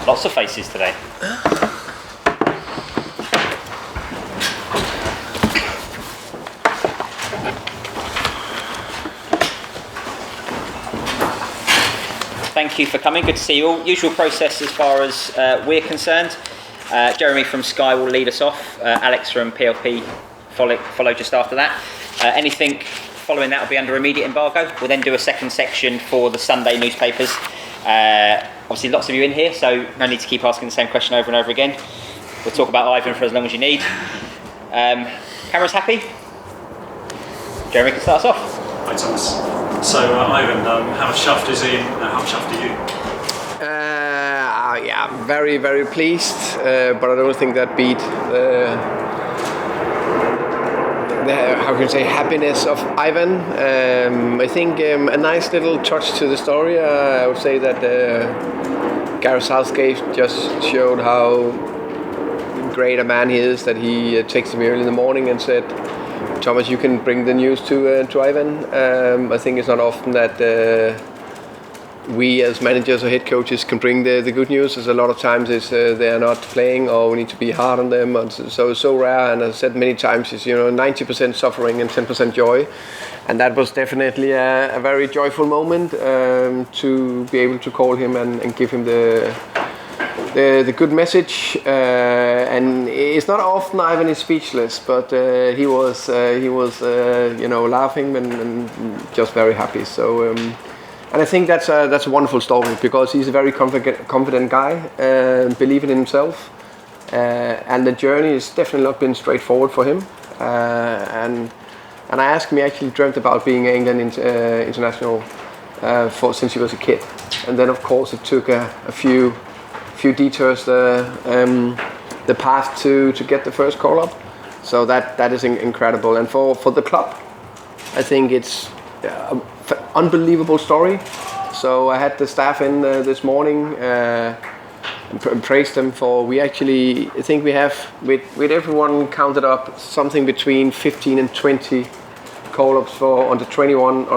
Lots of faces today. Thank you for coming. Good to see you all. Usual process as far as we're concerned. Jeremy from Sky will lead us off. Alex from PLP follow just after that. Anything following that will be under immediate embargo. We'll then do a second section for the Sunday newspapers. Obviously lots of you in here, so no need to keep asking the same question over and over again. We'll talk about Ivan for as long as you need. Cameras happy? Jeremy can start us off. Hi Thomas. So Ivan, how chuffed is he and how chuffed are you? Yeah, very, very pleased, but I don't think that beat the how can you say, happiness of Ivan. I think a nice little touch to the story. I would say that Gareth Southgate just showed how great a man he is, that he texted me early in the morning and said, Thomas, you can bring the news to Ivan. I think it's not often that we as managers or head coaches can bring the good news. There's a lot of times they are not playing or we need to be hard on them. And so it's so rare, and I've said many times, it's 90% suffering and 10% joy. And that was definitely a very joyful moment to be able to call him and give him the good message. And it's not often Ivan is speechless, but he was laughing and just very happy. So. And I think that's a wonderful story, because he's a very confident guy, believing in himself, and the journey has definitely not been straightforward for him. And I asked him, he actually dreamt about being an England international since he was a kid, and then of course it took a few detours the path to get the first call up. So that is incredible, and for the club, I think it's unbelievable story. So I had the staff in this morning and praised them for. We actually, I think we have with everyone counted up something between 15 and 20 call-ups for under 21,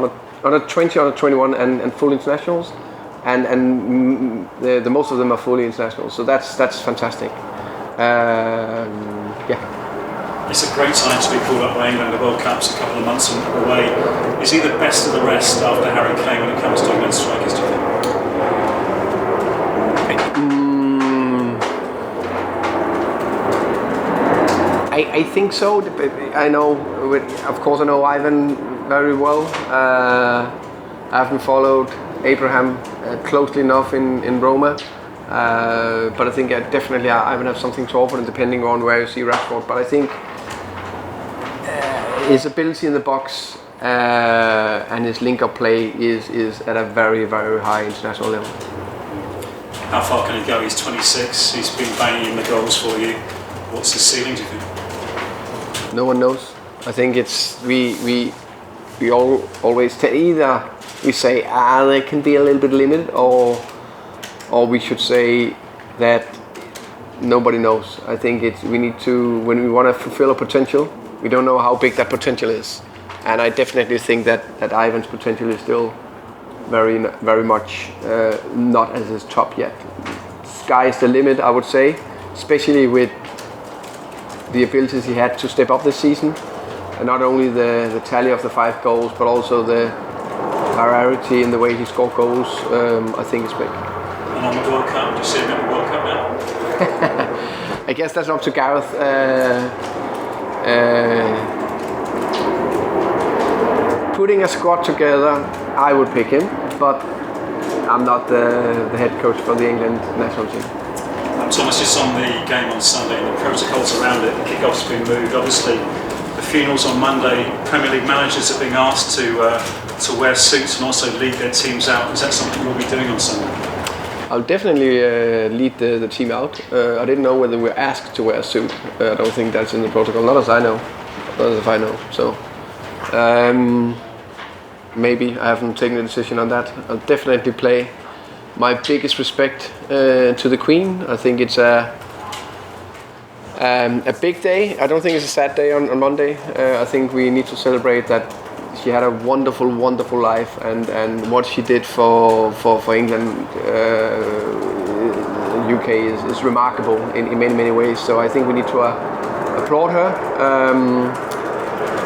under 20, under 21 and full internationals, and the most of them are fully internationals. So that's fantastic. Yeah. It's a great time to be called up by England. The World Cup's a couple of months away. Is he the best of the rest after Harry Kane when it comes to England strikers, do you think? I think so. I know, of course, I know Ivan very well. I haven't followed Abraham closely enough in Roma. But I think definitely Ivan has something to offer, depending on where you see Rashford. But I think his ability in the box and his link-up play is at a very, very high international level. How far can he go? He's 26. He's been banging in the goals for you. What's his ceiling, do you think? No one knows. I think it's we always either we say they can be a little bit limited, or we should say that nobody knows. I think we need to, when we want to fulfill a potential, we don't know how big that potential is. And I definitely think that Ivan's potential is still very, very much not at his top yet. Sky's the limit, I would say, especially with the abilities he had to step up this season. And not only the tally of the 5 goals, but also the variety in the way he scored goals, I think is big. And on the World Cup, do you see him at the World Cup now? I guess that's up to Gareth. Putting a squad together, I would pick him, but I'm not the head coach for the England national team. Thomas, just on the game on Sunday and the protocols around it, the kick-off's been moved. Obviously, the funerals on Monday, Premier League managers are being asked to wear suits and also lead their teams out. Is that something you'll be doing on Sunday? I'll definitely lead the team out. I didn't know whether we're asked to wear a suit. I don't think that's in the protocol, not as I know. Not as I know. So maybe I haven't taken a decision on that. I'll definitely play my biggest respect to the Queen. I think it's a big day. I don't think it's a sad day on Monday. I think we need to celebrate that she had a wonderful, wonderful life, and what she did for England, you UK is remarkable in many ways. So I think we need to applaud her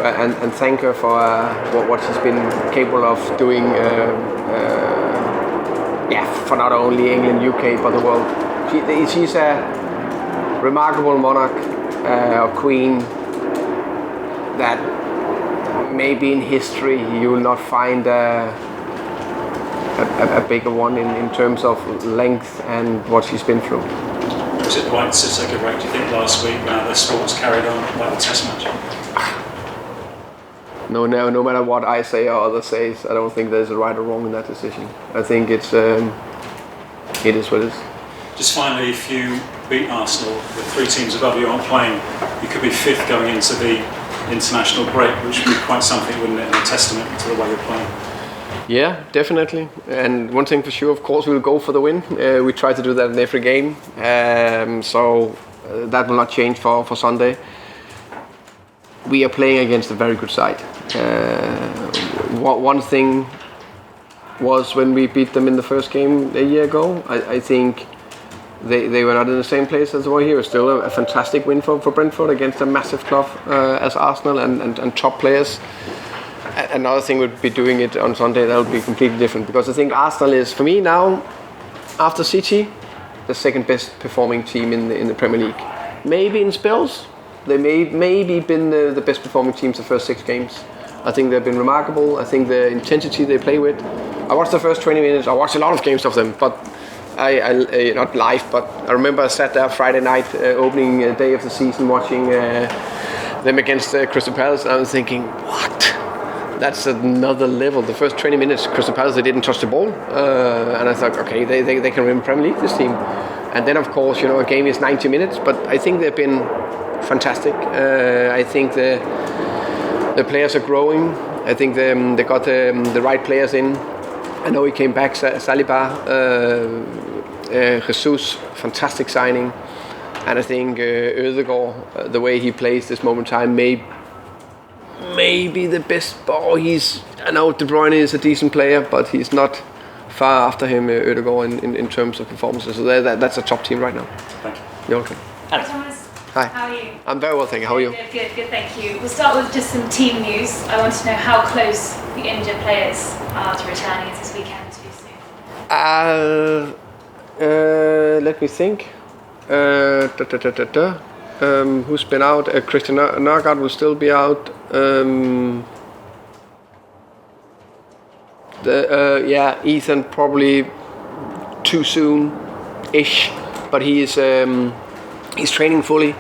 and thank her for what she's been capable of doing. For not only England, UK, but the world. She's a remarkable monarch or queen that maybe in history you will not find a bigger one in terms of length and what she's been through. Was it right to take a break, do you think, last week when the sport was carried on like the Test match? No matter what I say or others say, I don't think there's a right or wrong in that decision. I think it is what it is. Just finally, if you beat Arsenal with 3 teams above you aren't playing, you could be 5th going into the international break, which would be quite something, wouldn't it, and a testament to the way you're playing. Yeah, definitely. And one thing for sure, of course, we'll go for the win. We try to do that in every game. So that will not change for Sunday. We are playing against a very good side. One thing was when we beat them in the first game a year ago, I think they were not in the same place as they were here. Still a fantastic win for Brentford against a massive club as Arsenal and top players. Another thing would be doing it on Sunday, that would be completely different, because I think Arsenal is, for me now, after City, the second best performing team in the Premier League. Maybe in spells, they maybe been the best performing teams the first 6 games. I think they've been remarkable. I think the intensity they play with. I watched the first 20 minutes. I watched a lot of games of them, but I not live, but I remember I sat there Friday night, opening day of the season, watching them against Crystal Palace, and I was thinking, what? That's another level. The first 20 minutes, Crystal Palace, they didn't touch the ball, and I thought, okay, they can win Premier League, this team. And then, of course, a game is 90 minutes, but I think they've been fantastic. I think the players are growing. I think they got the right players in. I know he came back, Saliba, Jesus, fantastic signing. And I think Ødegaard, the way he plays this moment in time, maybe the best. I know De Bruyne is a decent player, but he's not far after him, Ødegaard, in terms of performances. So that's a top team right now. Thank you. You're welcome. Hi Thomas. Hi. How are you? I'm very well, thank you. How are you? Good, thank you. We'll start with just some team news. I want to know how close the injured players are to returning this weekend too soon. Let me think. Who's been out? Christian Nørgaard will still be out. Ethan probably too soon-ish, but he's training fully.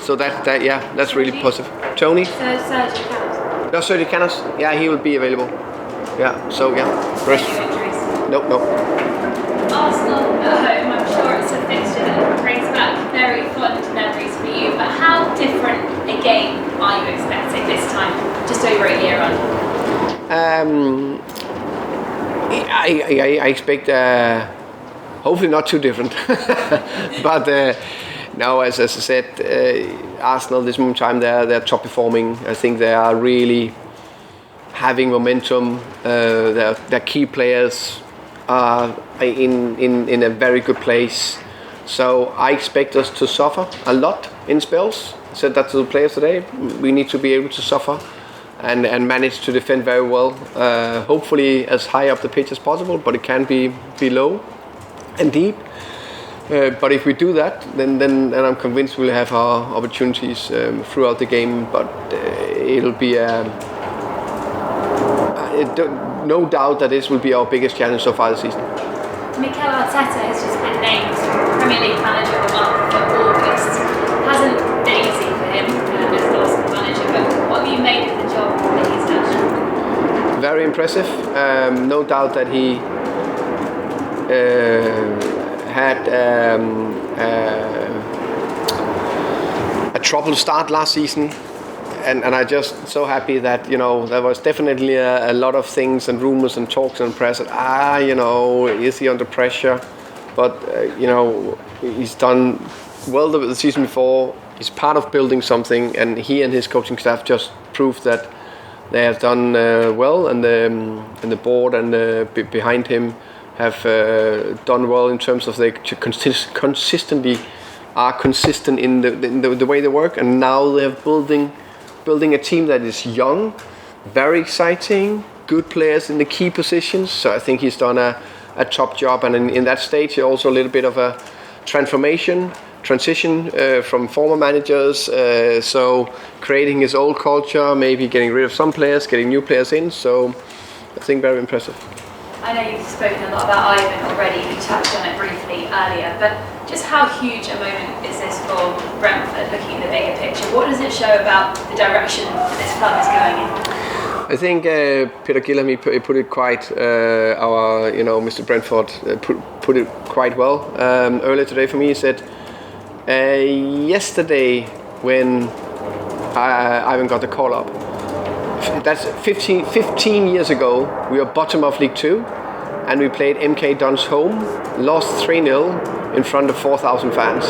So that's really positive. Toney? Sergio Canos. Yeah, he will be available. Yeah, so yeah. Rest. Nope. Arsenal at home, I'm sure it's a fixture that brings back very fond memories for you, but how different a game are you expecting this time, just over a year on? I expect hopefully not too different, but now as I said, Arsenal this moment in time they're top performing. I think they are really having momentum. Their key players are in a very good place. So I expect us to suffer a lot in spells. I said that to the players today. We need to be able to suffer and manage to defend very well. Hopefully as high up the pitch as possible, but it can be low and deep. But if we do that, then I'm convinced we'll have our opportunities throughout the game. But it'll be no doubt that this will be our biggest challenge so far this season. Mikel Arteta has just been named Premier League Manager of the Month for August. Hasn't been easy for him as the Arsenal manager, but what have you made of the job that he's done? Very impressive. No doubt that he had a troubled start last season. And I'm just so happy that, there was definitely a lot of things and rumors and talks and press that, is he under pressure? But, he's done well the season before. He's part of building something, and he and his coaching staff just proved that they have done well, and the board and behind him done well in terms of they consistently are consistent in the way they work, and now they're building a team that is young, very exciting, good players in the key positions. So I think he's done a top job, and in that stage also a little bit of a transition from former managers, so creating his old culture, maybe getting rid of some players, getting new players in. So I think very impressive. I know you've spoken a lot about Ivan already, you touched on it briefly earlier, but just how huge a moment is this for Brentford, looking at the bigger picture? What does it show about the direction this club is going in? I think Peter Gillam put it quite, Mr. Brentford put it quite well earlier today for me. He said, yesterday when Ivan got the call up, that's 15 years ago, we were bottom of League 2 and we played MK Dons home, lost 3-0 in front of 4,000 fans.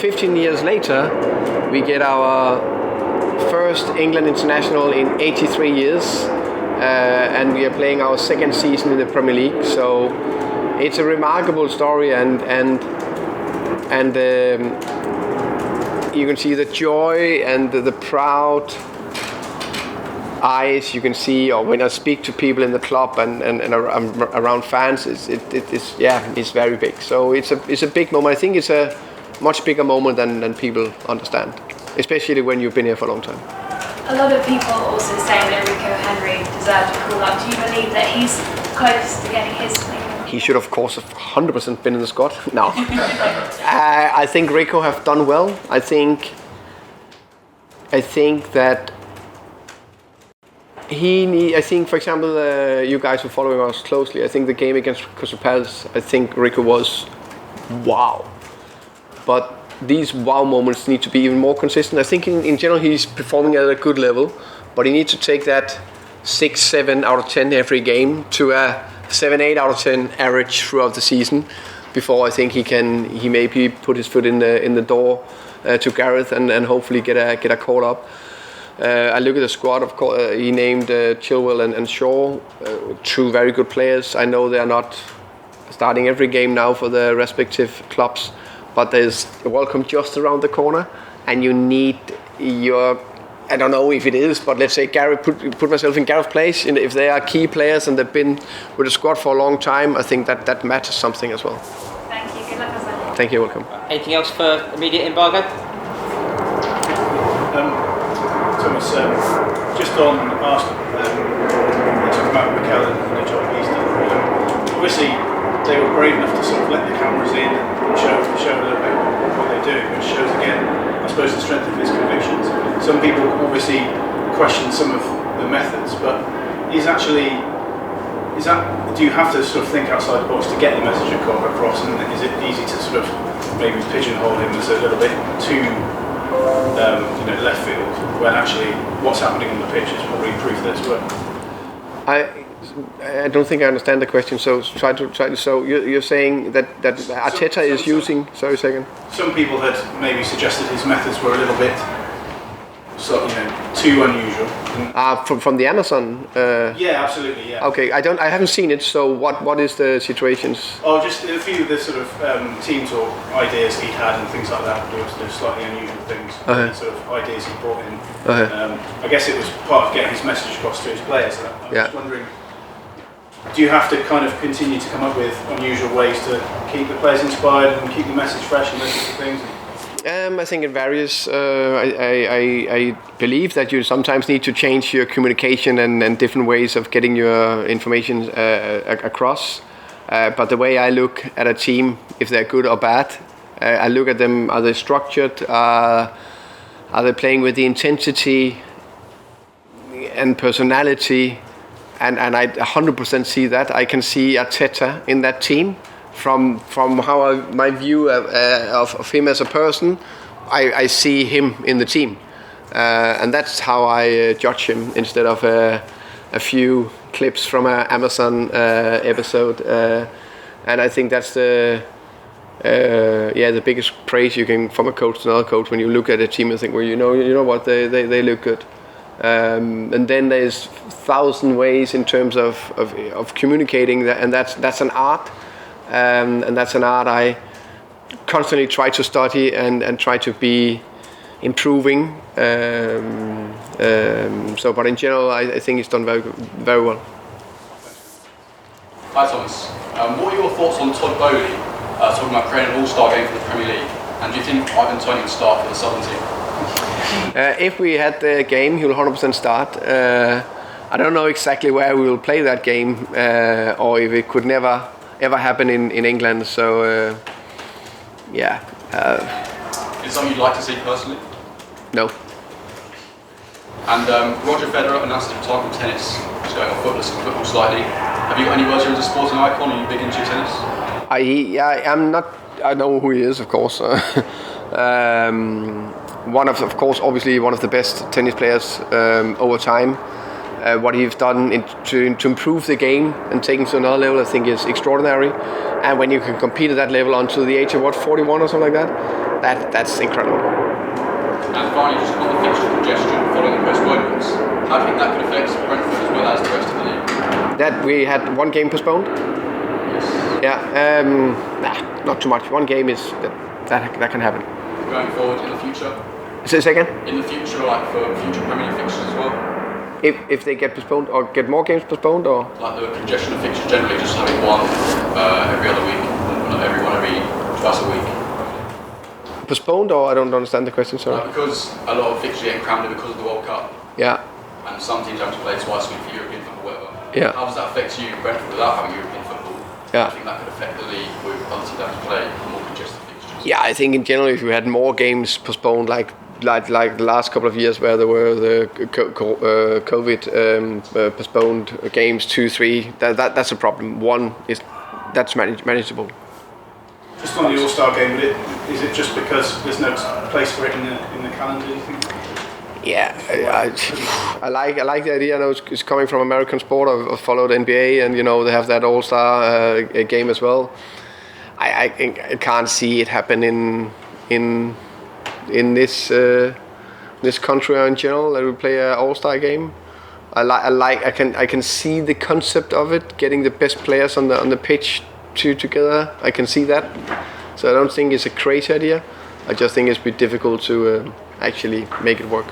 15 years later, we get our first England international in 83 years, and we are playing our second season in the Premier League. So it's a remarkable story, and you can see the joy and the proud eyes you can see, or when I speak to people in the club and around fans, it's very big. So it's a big moment. I think it's a much bigger moment than people understand, especially when you've been here for a long time. A lot of people also say that Rico Henry deserved a call up. Do you believe that he's close to getting his thing? He should, of course, have 100% been in the squad. No. I think Rico have done well. I think that I think, for example, you guys are following us closely. I think the game against Crystal Palace, I think Rico was wow. But these wow moments need to be even more consistent. I think in general he's performing at a good level, but he needs to take that 6-7 out of 10 every game to a 7-8 out of 10 average throughout the season before I think he maybe put his foot in the door to Gareth and hopefully get a call up. I look at the squad. Of course, he named Chilwell and Shaw, two very good players. I know they are not starting every game now for the respective clubs, but there's a World Cup just around the corner, and you need your, I don't know if it is, but let's say Gareth, put myself in Gareth's place. If they are key players and they've been with the squad for a long time, I think that matters something as well. Thank you. Good luck, Hassan. Thank you. Welcome. Anything else for immediate embargo? Thomas, just on Arsenal, talking about Mikel and the job he's done. Obviously, they were brave enough to sort of let the cameras in and show a little bit what they do, which shows again, I suppose, the strength of his convictions. Some people obviously question some of the methods, but do you have to sort of think outside the box to get the message across, and is it easy to sort of maybe pigeonhole him as a little bit too left field, when actually what's happening on the pitch is probably proof that it's working? I don't think I understand the question. So try to. So you're saying that Arteta is using. Sorry, a second. Some people had maybe suggested his methods were a little bit, too unusual. From the Amazon. Yeah, absolutely. Yeah. Okay, I haven't seen it. So what is the situations? Oh, just a few of the sort of teams or ideas he had and things like that. There were slightly unusual things, sort of ideas he brought in. I guess it was part of getting his message across to his players. I was wondering, do you have to kind of continue to come up with unusual ways to keep the players inspired and keep the message fresh and those sorts of things? I think it varies. I believe that you sometimes need to change your communication and different ways of getting your information across. But the way I look at a team, if they're good or bad, I look at them, are they structured? Are they playing with the intensity and personality? And I 100% see that. I can see Arteta in that team. From how my view of him as a person, I see him in the team, and that's how I judge him instead of a few clips from an Amazon episode. And I think that's the biggest praise you can from a coach to another coach when you look at a team and think, well, you know what, they look good. And then there's 1,000 ways in terms of communicating that, and that's an art, and that's an art I constantly try to study and try to be improving. But in general, I think it's done very well. Hi Thomas, what are your thoughts on Todd Boehly talking about creating an all-star game for the Premier League? And do you think Toney will start for the Southern team? If we had the game, he will 100% start. I don't know exactly where we will play that game, or if it could never ever happen in England. So yeah. Is it something you'd like to see personally? No. And Roger Federer announced his retirement from tennis. He's going off football slightly. Have you got any words here as a sporting icon? Are you big into tennis? I'm not. I know who he is, of course. Of course, obviously one of the best tennis players over time. What he's done to improve the game and taking to another level, I think, is extraordinary. And when you can compete at that level until the age of 41 or something like that, that's incredible. And finally, just on the fixture congestion following the postponements, how do you think that could affect Brentford as well as the rest of the league? That we had one game postponed. Yes. Yeah. Not too much. One game is that can happen. Going forward in the future? Say this again? In the future, like for future Premier League fixtures as well? If they get postponed or get more games postponed, or like the congestion of fixtures generally, just having one every other week, not every twice a week. Postponed, or I don't understand the question. Sorry. Like because a lot of fixtures get crammed in because of the World Cup. Yeah. And some teams have to play twice a week for European football, whatever. Yeah. How does that affect you, Brentford, without having European football? Yeah. I think that could affect the league with other teams having to play more congested fixtures. Yeah, I think in general, if you had more games postponed, like the last couple of years where there were the COVID postponed games, 2, 3, that's a problem. One that's manageable. Just on the All-Star game, is it just because there's no place for it in the calendar, do you think? Yeah, I like the idea. I know it's coming from American sport. I've followed NBA, and they have that All-Star game as well. I can't see it happen in this country or in general that we play an All-Star game. I can see the concept of it, getting the best players on the pitch together. I can see that. So I don't think it's a crazy idea. I just think it's a bit difficult to actually make it work.